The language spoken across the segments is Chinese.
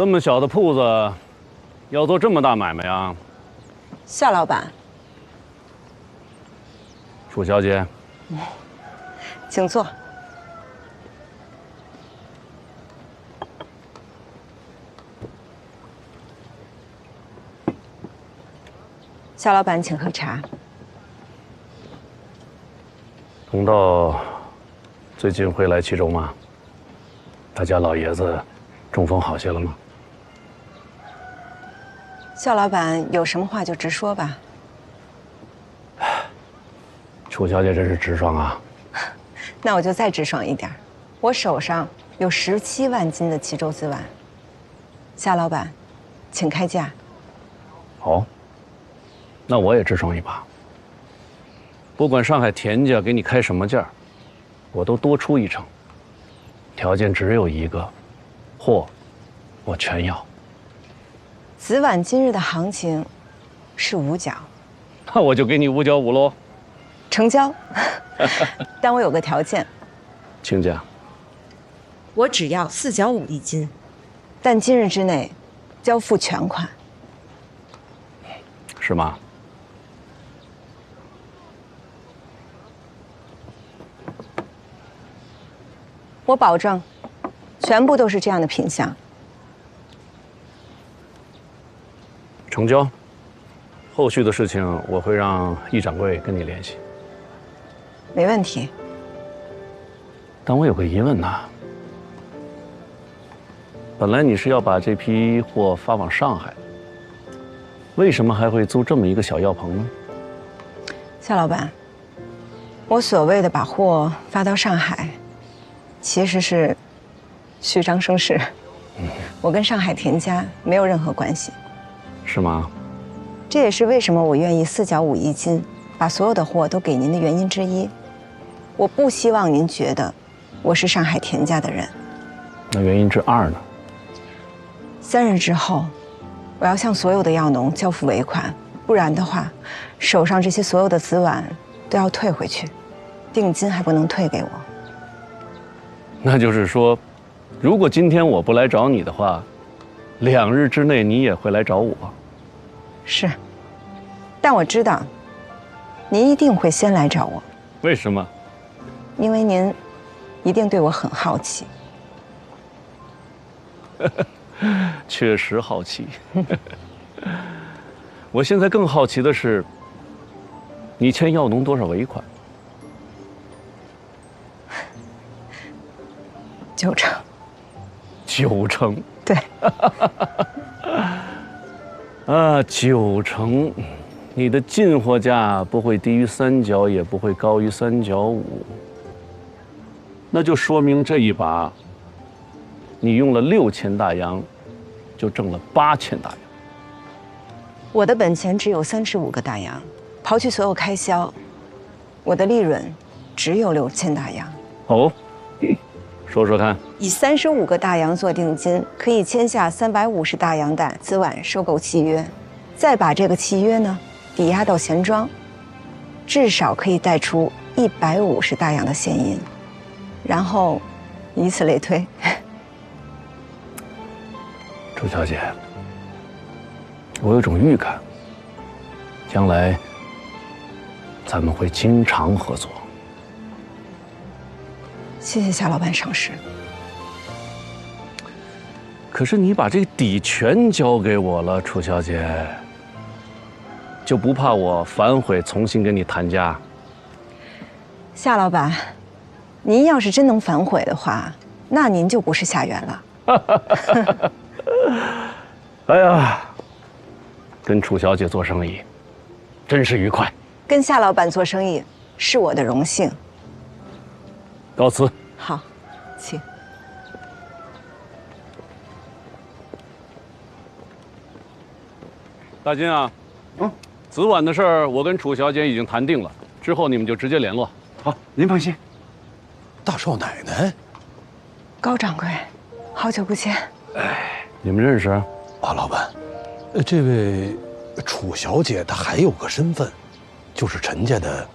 这么小的铺子，要做这么大买卖啊？夏老板，楚小姐，请坐。夏老板，请喝茶。同道最近会来齐州吗？他家老爷子中风好些了吗？夏老板有什么话就直说吧。楚小姐真是直爽啊！那我就再直爽一点，我手上有17万斤的齐州紫碗。夏老板，请开价。好，那我也直爽一把。不管上海田家给你开什么价，我都多出1成。条件只有一个，货我全要。紫碗今日的行情是5角，那我就给你5角5喽。成交。但我有个条件，请讲。我只要4角5一斤，但今日之内交付全款。是吗？我保证，全部都是这样的品相。成交。后续的事情我会让易掌柜跟你联系。没问题。但我有个疑问呐，本来你是要把这批货发往上海，为什么还会租这么一个小药棚呢？夏老板，我所谓的把货发到上海，其实是虚张声势。我跟上海田家没有任何关系。是吗？这也是为什么我愿意4角5一斤，把所有的货都给您的原因之一。我不希望您觉得我是上海田家的人。那原因之2呢？3日之后，我要向所有的药农交付尾款，不然的话，手上这些所有的紫碗都要退回去，定金还不能退给我。那就是说，如果今天我不来找你的话，2日之内你也会来找我。是，但我知道，您一定会先来找我。为什么？因为您一定对我很好奇。确实好奇。我现在更好奇的是，你欠药农多少尾款？9成。9成？对。9成，你的进货价不会低于3角，也不会高于3角5，那就说明这一把，你用了6000大洋，就挣了8000大洋。我的本钱只有35个大洋，刨去所有开销，我的利润只有6000大洋。哦，说说看。以35个大洋做定金，可以签下350大洋的紫碗收购契约，再把这个契约呢抵押到钱庄，至少可以贷出150大洋的现银，然后以此类推。楚小姐，我有种预感，将来咱们会经常合作。谢谢夏老板赏识。可是你把这个底全交给我了，楚小姐，就不怕我反悔重新跟你谈价？夏老板，您要是真能反悔的话，那您就不是夏元了。哎呀，跟楚小姐做生意，真是愉快。跟夏老板做生意是我的荣幸。告辞。好，请。大金啊，紫碗的事儿我跟楚小姐已经谈定了，之后你们就直接联络。好，您放心。大少奶奶，高掌柜，好久不见。哎，你们认识？啊，老板，这位楚小姐她还有个身份，就是陈家的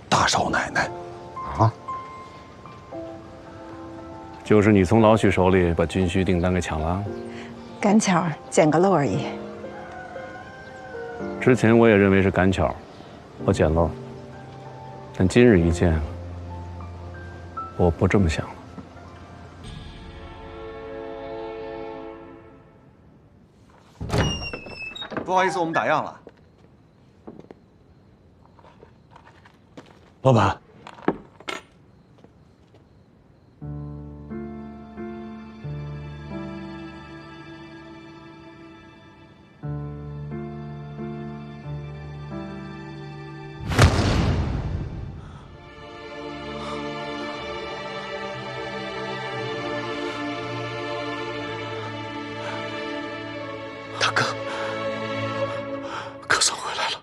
大少奶奶。啊？就是你从老许手里把军需订单给抢了。赶巧捡个漏而已。之前我也认为是赶巧，我捡漏，但今日一见，我不这么想了。不好意思，我们打烊了。老板，大哥，可算回来了，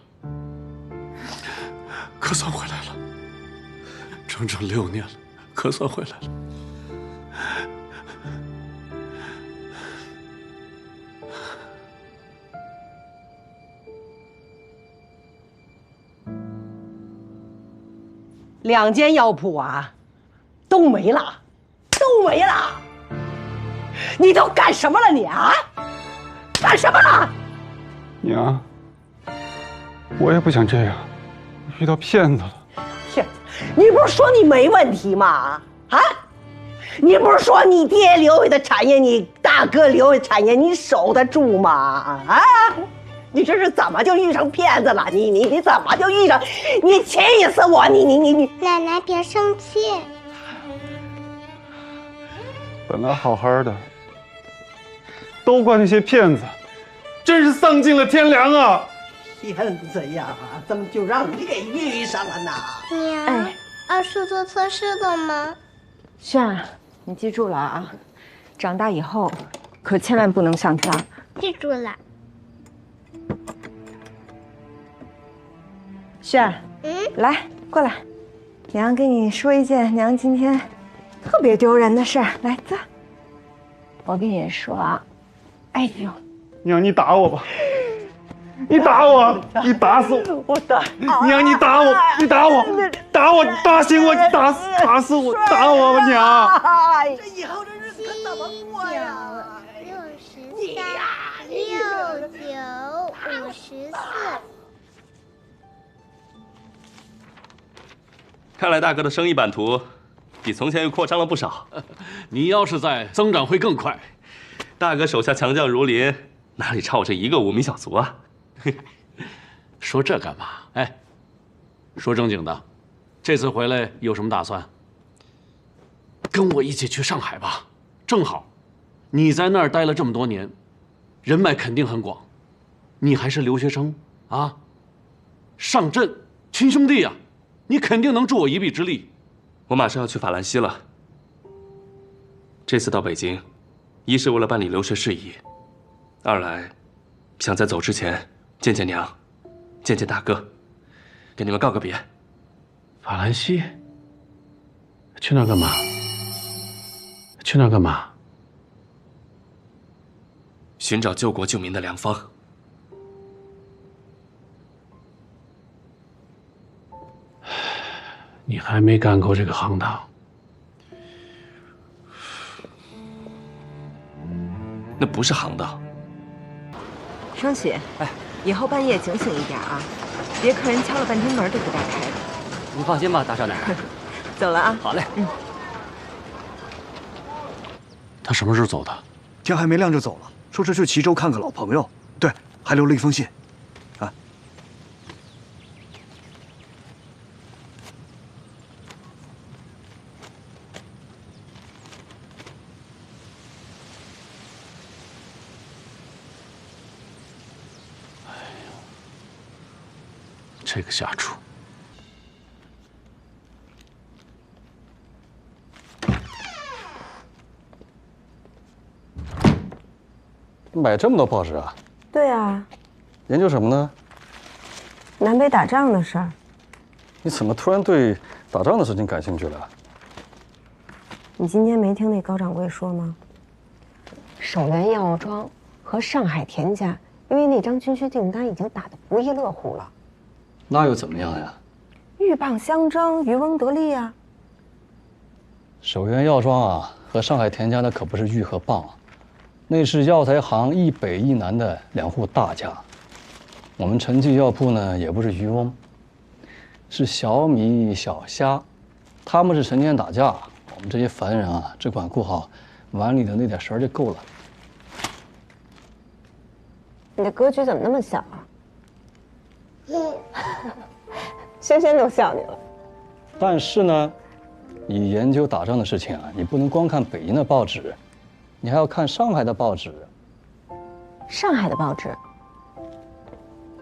可算回来了，整整6年了，可算回来了。2间药铺啊，都没了，都没了！你都干什么了你啊？干什么了？娘，我也不想这样，遇到骗子了。骗子！你不是说你没问题吗？啊？你不是说你爹留下的产业，你大哥留下的产业，你守得住吗？啊？你这是怎么就遇上骗子了？你怎么就遇上？你气死我！你！奶奶别生气。本来好好的，都怪那些骗子，真是丧尽了天良啊！骗子呀，怎么就让你给遇上了呢？娘，二叔做错事了吗？轩儿，你记住了啊，长大以后可千万不能像他。记住了。轩儿，来过来，娘跟你说一件娘今天特别丢人的事儿。来，坐。我跟你说啊，哎呦，娘，你打我吧，你打我，你打死我！我打娘，你打我，你打我，打我，打醒我，你打死我，打我吧，娘！这以后这日子可怎么过呀63、69、54。看来大哥的生意版图比从前又扩张了不少。你要是再增长会更快。大哥手下强将如林，哪里差我这一个无名小卒啊？说这干嘛？哎，说正经的，这次回来有什么打算？跟我一起去上海吧，正好，你在那儿待了这么多年，人脉肯定很广，你还是留学生啊，上阵亲兄弟呀，你肯定能助我一臂之力。我马上要去法兰西了。这次到北京，一是为了办理留学事宜，二来想在走之前见见娘，见见大哥，给你们告个别。法兰西？去那儿干嘛？去那儿干嘛？寻找救国救民的良方。你还没干够这个行当。那不是行当。双喜，以后半夜警醒一点啊，别客人敲了半天门都不带开的。您放心吧，大少奶奶。走了啊。好嘞。他什么时候走的？天还没亮就走了，说是去齐州看个老朋友，对，还留了一封信。啊，这个下厨。买这么多报纸啊？对啊，研究什么呢？南北打仗的事儿。你怎么突然对打仗的事情感兴趣了？你今天没听那高掌柜说吗？首元药庄和上海田家因为那张军需订单已经打得不亦乐乎了。那又怎么样呀？鹬蚌相争，渔翁得利啊。首元药庄啊，和上海田家那可不是玉和棒啊，那是药材行一北一南的2户大家。我们陈记药铺呢，也不是渔翁，是小米小虾，他们是成天打架，我们这些凡人啊，只管顾好碗里的那点食儿就够了。你的格局怎么那么小啊？轩轩都笑你了。但是呢，你研究打仗的事情啊，你不能光看北京的报纸，你还要看上海的报纸。上海的报纸？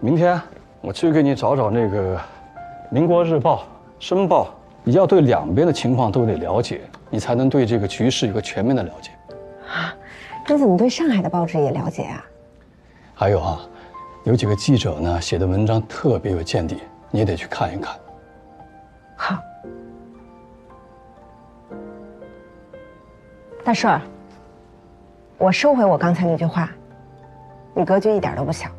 明天我去给你找找那个《民国日报》《申报》，你要对两边的情况都得了解，你才能对这个局势有个全面的了解。啊，你怎么对上海的报纸也了解啊？还有啊，有几个记者呢写的文章特别有见地，你也得去看一看。好。大顺，我收回我刚才那句话，你格局一点都不小。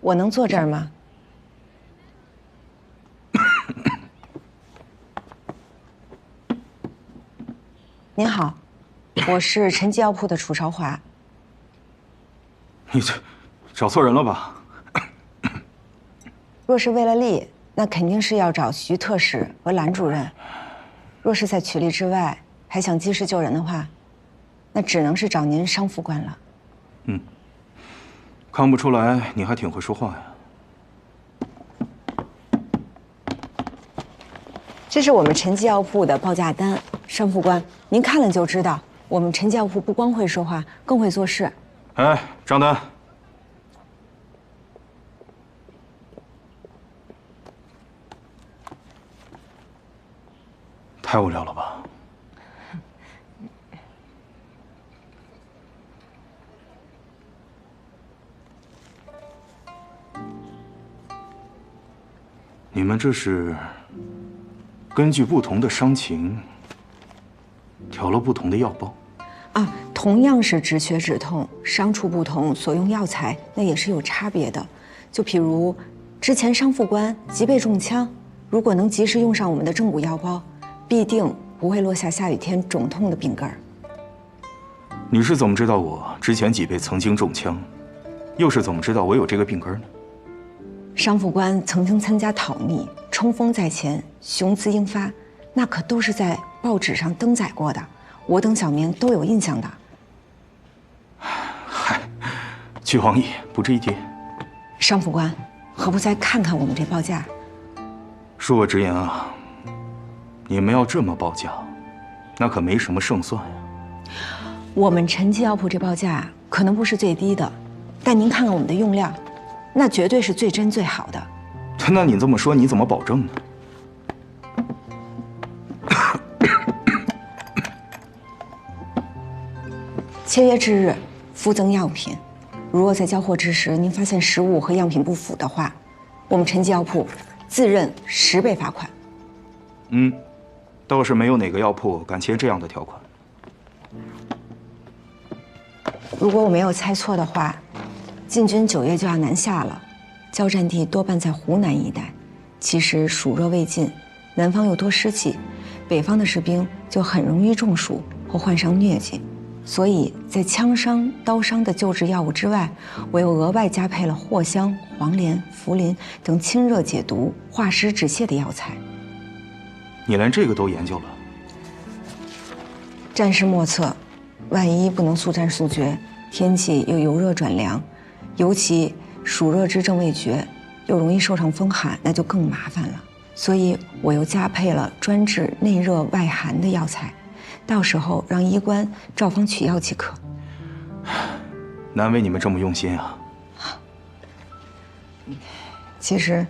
我能坐这儿吗？您好，我是陈记药铺的楚朝华。你这找错人了吧？若是为了利，那肯定是要找徐特使和兰主任；若是在取利之外，还想济世救人的话，那只能是找您商副官了。嗯，看不出来你还挺会说话呀。这是我们陈记药铺的报价单，商副官，您看了就知道，我们陈记药铺不光会说话，更会做事。哎，账单。太无聊了吧？你们这是根据不同的伤情调了不同的药包啊？同样是止血止痛，伤处不同，所用药材那也是有差别的。就譬如之前商副官即被中枪，如果能及时用上我们的正骨药包，必定不会落下下雨天肿痛的病根儿。你是怎么知道我之前几辈曾经中枪，又是怎么知道我有这个病根呢？商副官曾经参加讨逆，冲锋在前，雄姿英发，那可都是在报纸上登载过的，我等小民都有印象的。嗨，俱往矣，不值一提。商副官，何不再看看我们这报价？恕我直言啊，你们要这么报价，那可没什么胜算呀。我们陈记药铺这报价可能不是最低的，但您看看我们的用量，那绝对是最真最好的。那你这么说，你怎么保证呢？签约之日，附赠样品。如若在交货之时，您发现实物和样品不符的话，我们陈记药铺自认10倍罚款。嗯，倒是没有哪个药铺敢签这样的条款。如果我没有猜错的话，晋军9月就要南下了，交战地多半在湖南一带。其实暑热未尽，南方又多湿气，北方的士兵就很容易中暑或患上疟疾。所以在枪伤、刀伤的救治药物之外，我又额外加配了藿香、黄连、茯苓等清热解毒、化湿止泻的药材。你连这个都研究了？战事莫测，万一不能速战速决，天气又由热转凉，尤其暑热之症未绝，又容易受上风寒，那就更麻烦了。所以我又加配了专治内热外寒的药材。到时候让医官照方取药即可。难为你们这么用心啊！其实，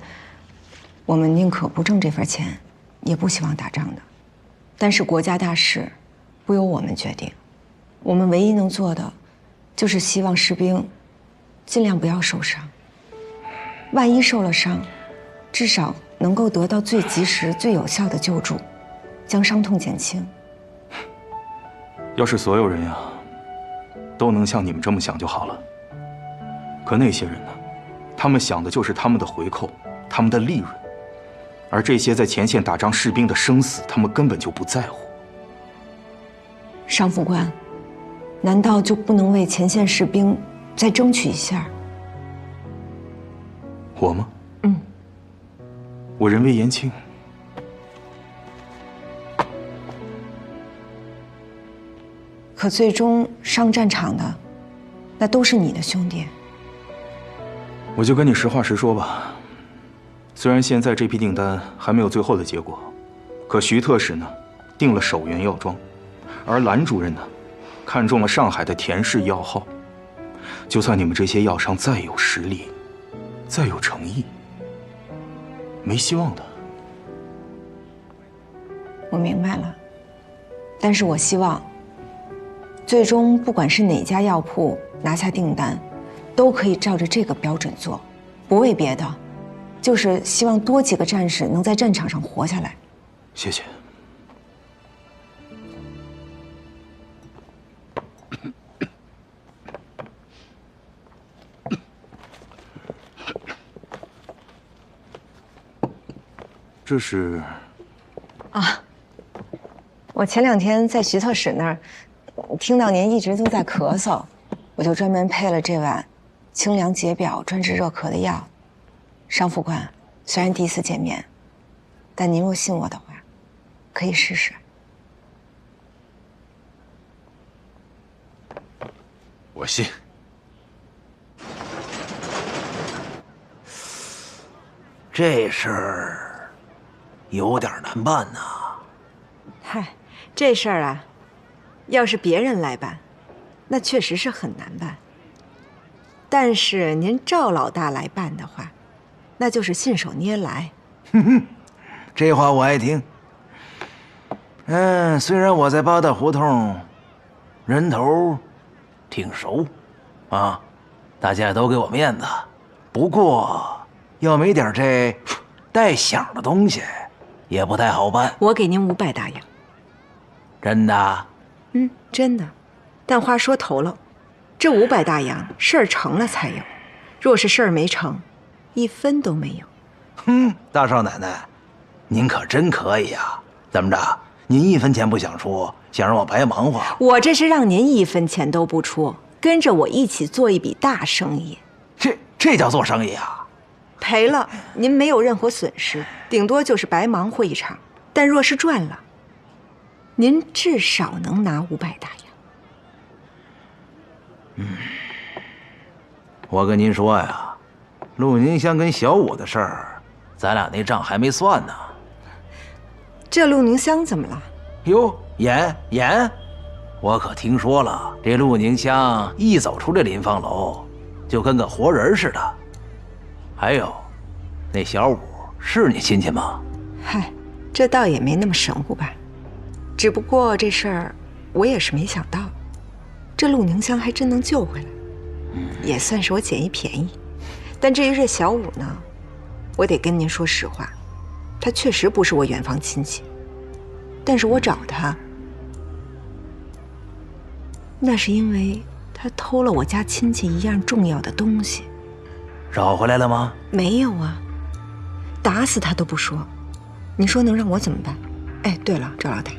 我们宁可不挣这份钱，也不希望打仗的。但是国家大事，不由我们决定。我们唯一能做的，就是希望士兵尽量不要受伤。万一受了伤，至少能够得到最及时、最有效的救助，将伤痛减轻。要是所有人呀，都能像你们这么想就好了。可那些人呢，他们想的就是他们的回扣，他们的利润，而这些在前线打仗士兵的生死，他们根本就不在乎。商副官，难道就不能为前线士兵再争取一下？我吗？嗯。我人微言轻。可最终上战场的，那都是你的兄弟。我就跟你实话实说吧，虽然现在这批订单还没有最后的结果，可徐特使呢订了首源药庄，而蓝主任呢看中了上海的田氏药号。就算你们这些药商再有实力，再有诚意，没希望的。我明白了，但是我希望，最终不管是哪家药铺拿下订单，都可以照着这个标准做，不为别的，就是希望多几个战士能在战场上活下来。谢谢。这是啊，我前2天在徐特使那儿听到您一直都在咳嗽，我就专门配了这碗清凉解表、专治热咳的药。商副官，虽然第一次见面，但您若信我的话，可以试试。我信。这事儿有点难办呐。嗨，这事儿啊，要是别人来办，那确实是很难办。但是您赵老大来办的话，那就是信手拈来。哼哼，这话我爱听。虽然我在八大胡同人头挺熟，啊，大家都给我面子。不过要没点这带响的东西，也不太好办。我给您500大洋。真的？嗯，真的。但话说头了，这500大洋事儿成了才有，若是事儿没成，1分都没有。哼，大少奶奶，您可真可以呀！怎么着，您1分钱不想出，想让我白忙活？我这是让您1分钱都不出，跟着我一起做一笔大生意。这叫做生意啊？赔了您没有任何损失，顶多就是白忙活一场。但若是赚了，您至少能拿500大洋。我跟您说呀，陆宁香跟小武的事儿，咱俩那账还没算呢。这陆宁香怎么了？哟，演，我可听说了，这陆宁香一走出这临芳楼，就跟个活人似的。还有，那小武是你亲戚吗？嗨，这倒也没那么神乎吧。只不过这事儿我也是没想到，这陆宁香还真能救回来，也算是我捡一便宜。但至于这小武呢，我得跟您说实话，他确实不是我远房亲戚，但是我找他，那是因为他偷了我家亲戚一样重要的东西。找回来了吗？没有啊，打死他都不说。你说能让我怎么办？哎，对了，赵老大，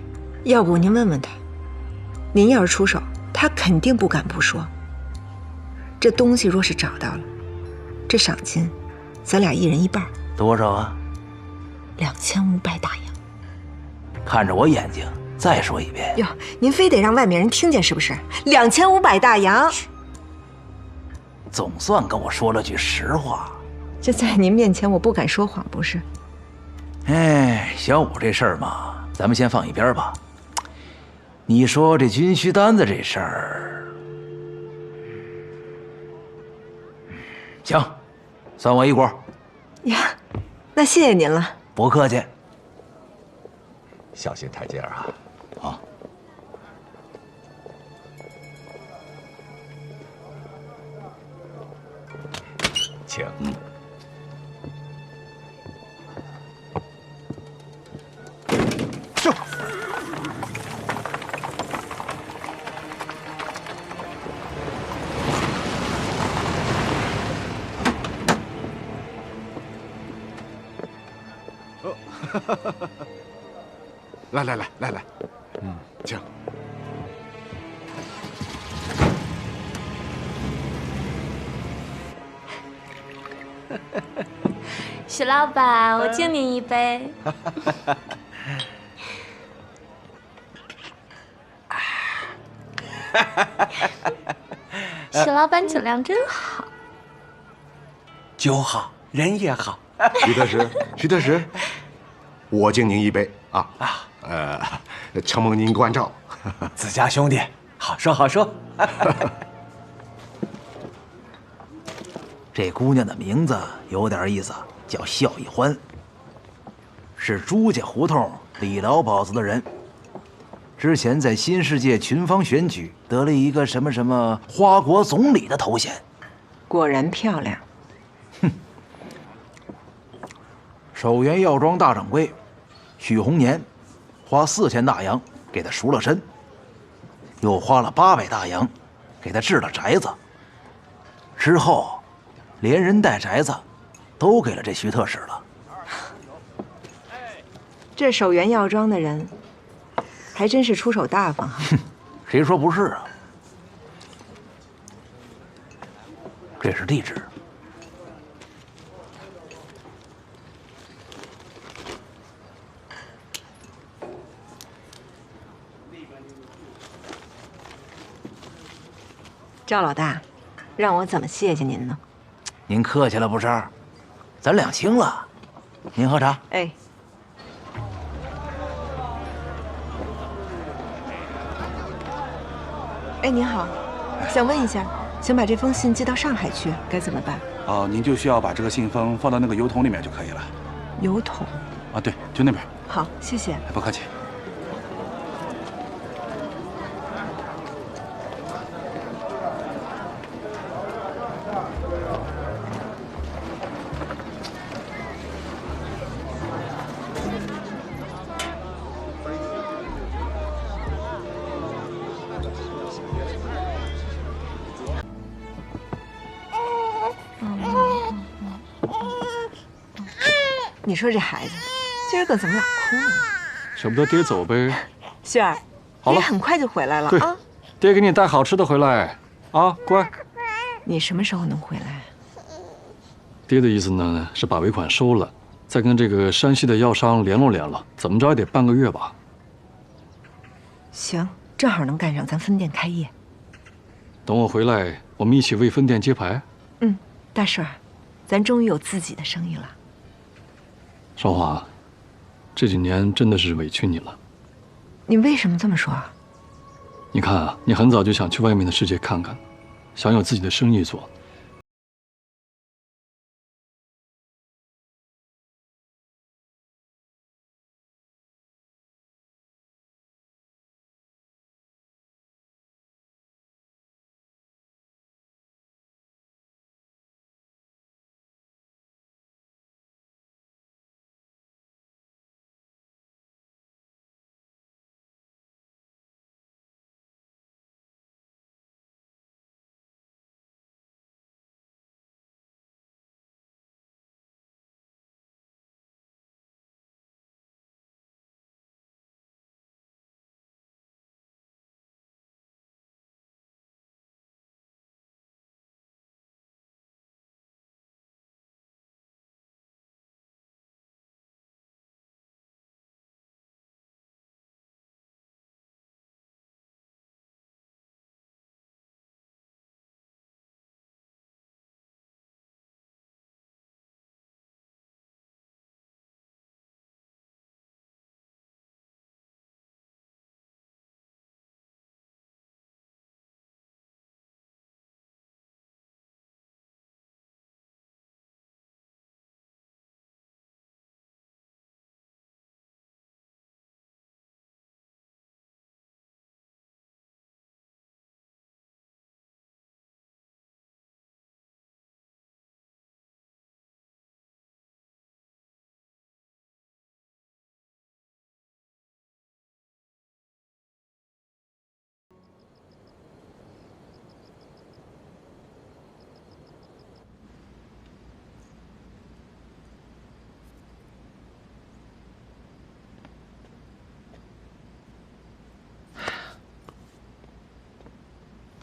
要不您问问他，您要是出手，他肯定不敢不说。这东西若是找到了，这赏金，咱俩1人1半。多少啊？2500大洋。看着我眼睛，再说一遍。哟，您非得让外面人听见是不是？2500大洋。总算跟我说了句实话。这在您面前我不敢说谎，不是？哎，小武这事儿嘛，咱们先放一边吧。你说这军需单子这事儿，行，算我一锅。呀，那谢谢您了。不客气。小心台阶啊！好。请。来来来来来，请。许老板，我敬您一杯。许老板酒量真好。酒好，人也好。徐特使，我敬您一杯啊！承蒙您关照。自家兄弟，好说好说。这姑娘的名字有点意思，叫孝义欢，是朱家胡同李老鸨子的人。之前在新世界群芳选举得了一个什么什么花国总理的头衔。果然漂亮。守元药庄大掌柜许洪年花4000大洋给他赎了身，又花了800大洋给他置了宅子，之后连人带宅子都给了这徐特使了。这守元药庄的人还真是出手大方哈。谁说不是啊？这是地址。赵老大，让我怎么谢谢您呢？您客气了，不是？咱两清了。您喝茶。哎。哎，您好，想问一下，想把这封信寄到上海去，该怎么办？哦，您就需要把这个信封放到那个邮筒里面就可以了。邮筒？啊，对，就那边。好，谢谢。不客气。你说这孩子今儿个怎么老哭呢？舍不得爹走呗。旭儿，好了，爹很快就回来了对啊。爹给你带好吃的回来啊，乖。你什么时候能回来？爹的意思呢是把尾款收了，再跟这个山西的药商联络，怎么着也得半个月吧。行，正好能赶上咱分店开业。等我回来，我们一起为分店揭牌。嗯，大顺儿，咱终于有自己的生意了。少华，这几年真的是委屈你了。你为什么这么说啊？你看啊，你很早就想去外面的世界看看，想有自己的生意做。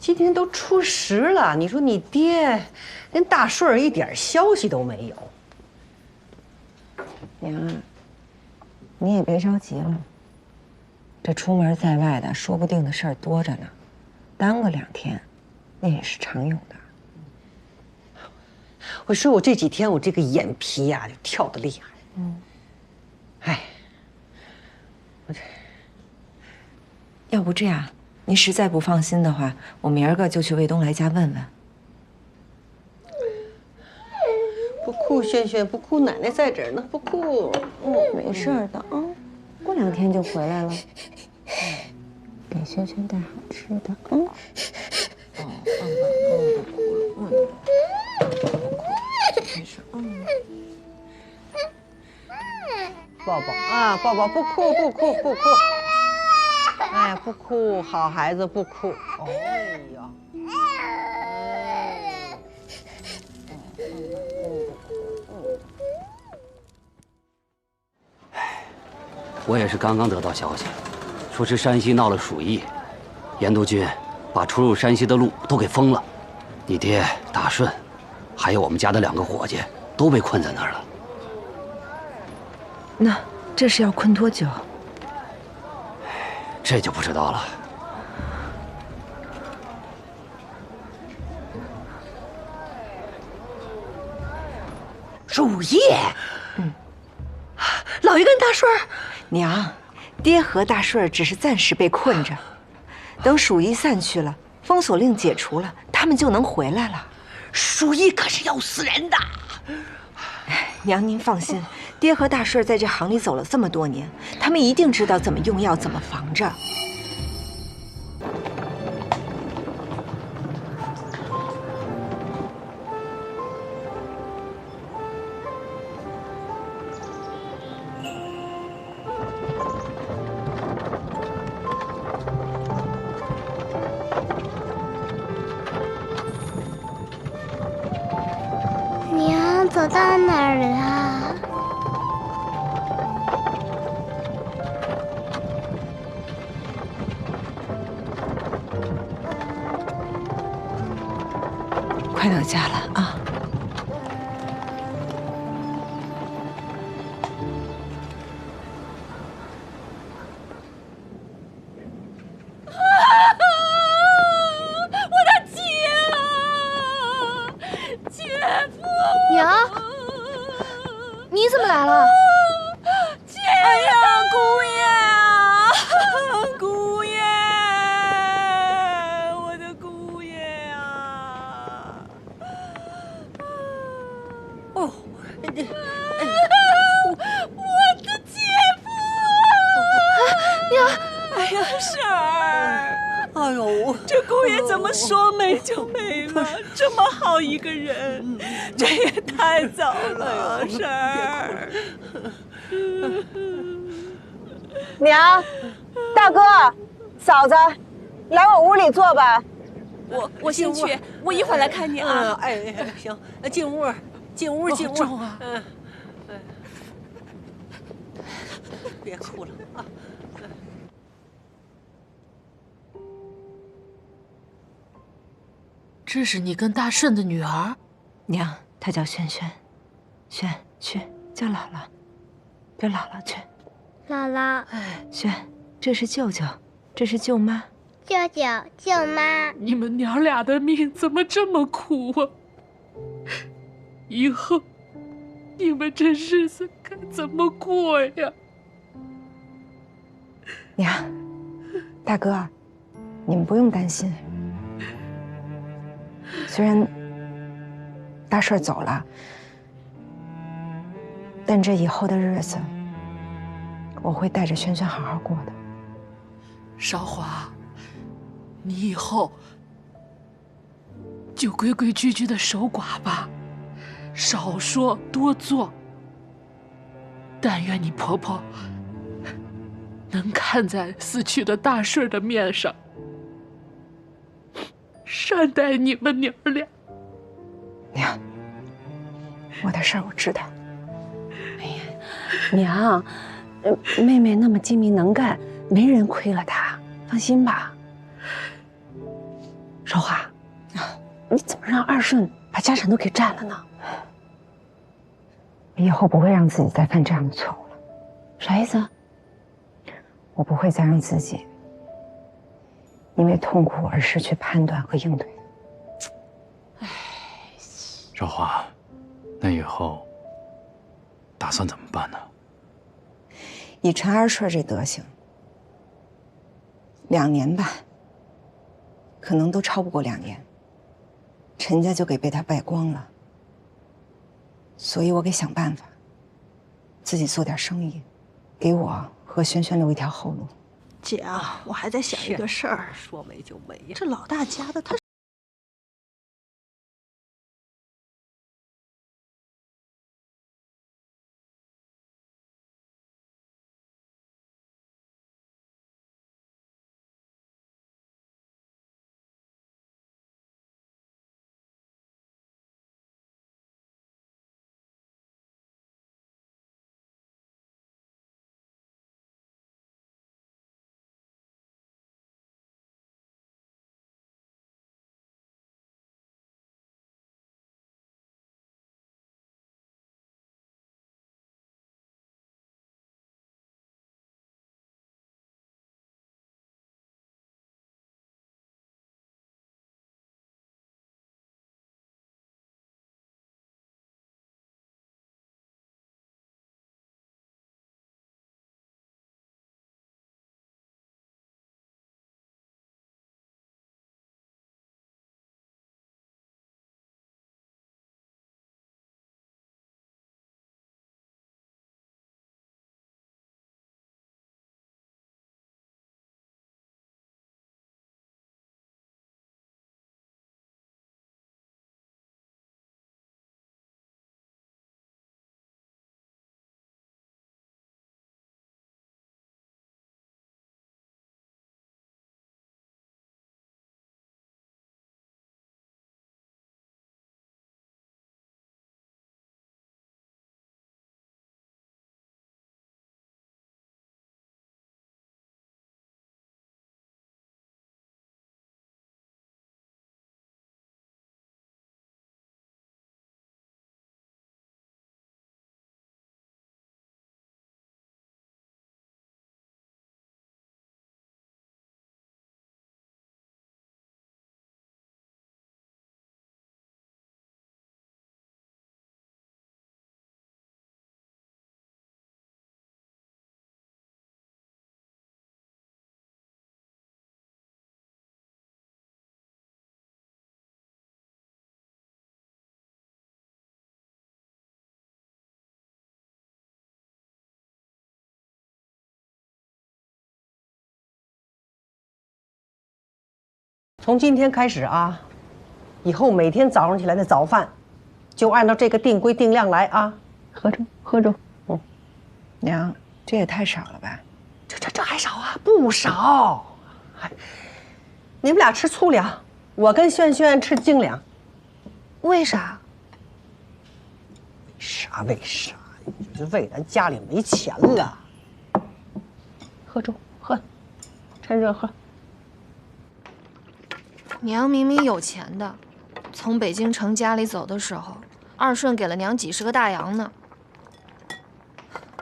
今天都初10了，你说你爹连大顺儿一点消息都没有。娘，你也别着急了。这出门在外的，说不定的事儿多着呢，耽搁2天，那也是常有的。我说我这几天我这个眼皮呀就跳得厉害。哎，我这要不这样，您实在不放心的话，我明儿个就去卫东来家问问。不哭，萱萱不哭，奶奶在这儿呢，不哭。没事儿的啊，过2天就回来了。给萱萱带好吃的，不哭了，没事，抱抱啊，抱抱，不哭，不哭，不哭。哎呀，不哭，好孩子，不哭。哎呀。我也是刚刚得到消息，说是山西闹了鼠疫，严督军把出入山西的路都给封了，你爹大顺，还有我们家的2个伙计都被困在那儿了。那这是要困多久？这就不知道了。鼠疫？老爷跟大顺儿。娘，爹和大顺儿只是暂时被困着，等鼠疫散去了，封锁令解除了，他们就能回来了。鼠疫可是要死人的。娘，您放心，爹和大顺儿在这行里走了这么多年，他们一定知道怎么用药，怎么防着。娘，走到哪儿了？快到家了啊！娘，你怎么来了？哎呀，姑爷啊，姑爷，我的姑爷啊！哦，我的姐夫！娘，哎呀，婶儿。哎呦，这姑爷怎么说没就没了？这么好一个人，这也太早了，婶儿。娘，大哥，嫂子，来我屋里坐吧。我先去，我一会儿来看你啊。哎，行，进屋，进屋，进屋。别哭了啊。这是你跟大顺的女儿？娘，她叫萱萱。萱，去叫姥姥，叫姥姥去。姥姥。萱，这是舅舅，这是舅妈。舅舅、舅妈。你们娘俩的命怎么这么苦啊？以后你们这日子该怎么过呀？娘，大哥，你们不用担心。虽然大顺走了，但这以后的日子，我会带着萱萱好好过的。韶华，你以后就规规矩矩的守寡吧，少说多做。但愿你婆婆能看在死去的大顺的面上，善待你们娘俩。娘，我的事儿我知道。哎呀，娘，妹妹那么精明能干，没人亏了她，放心吧。少华，你怎么让二顺把家产都给占了呢？以后不会让自己再犯这样的错误了。啥意思啊？我不会再让自己因为痛苦而失去判断和应对。少华，那以后打算怎么办呢？以陈二顺这德行，2年吧，可能都超不过2年，陈家就给被他败光了。所以我得想办法，自己做点生意，给我和萱萱留一条后路。姐啊，我还在想一个事儿，说没就没。这老大家的他。从今天开始啊，以后每天早上起来的早饭，就按照这个定规定量来啊。喝住，喝住。娘，这也太少了吧？这还少啊？不少。你们俩吃粗粮，我跟萱萱吃精粮。为啥？为啥？就是为咱家里没钱了。喝粥，喝，趁热喝。娘明明有钱的，从北京城家里走的时候，二顺给了娘几十个大洋呢。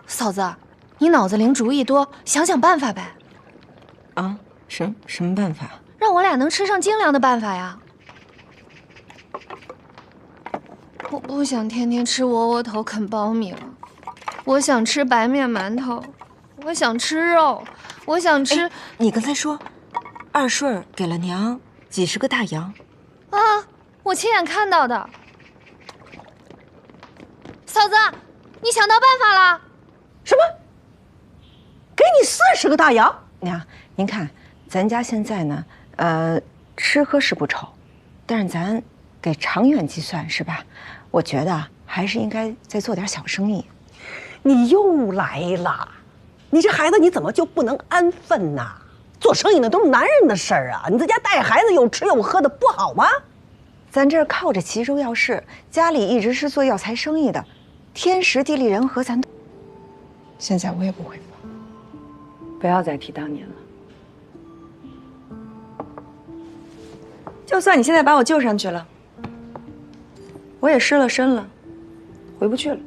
嫂子，你脑子灵主意多，想想办法呗。啊，什么办法？让我俩能吃上精粮的办法呀。我不想天天吃窝窝头啃苞米了，我想吃白面馒头，我想吃肉，我想吃。你刚才说，二顺给了娘几十个大洋。啊，我亲眼看到的。嫂子，你想到办法了？什么？给你40个大洋？娘，您看，咱家现在呢，吃喝是不愁，但是咱给长远计算是吧？我觉得还是应该再做点小生意。你又来了，你这孩子你怎么就不能安分呐？做生意那都是男人的事儿啊！你在家带孩子有吃有喝的不好吗？咱这儿靠着齐州药市，家里一直是做药材生意的，天时地利人和，咱都。现在我也不会放，不要再提当年了。就算你现在把我救上去了，我也失了身了，回不去了。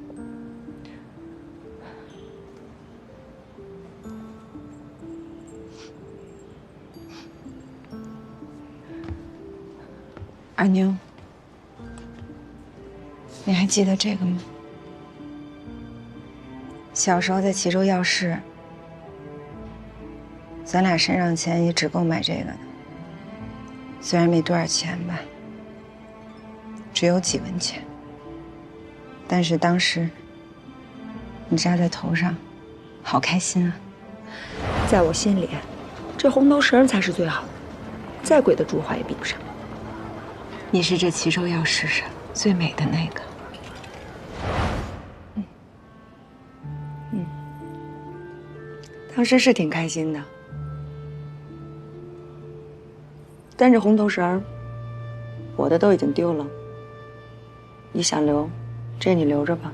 二妞，你还记得这个吗？小时候在齐州药市，咱俩身上钱也只够买这个的。虽然没多少钱吧，只有几文钱，但是当时你扎在头上，好开心啊！在我心里，这红头绳才是最好的，再贵的珠花也比不上。你是这齐州药市上最美的那个。当时是挺开心的，但是红头绳，我的都已经丢了。你想留，这你留着吧。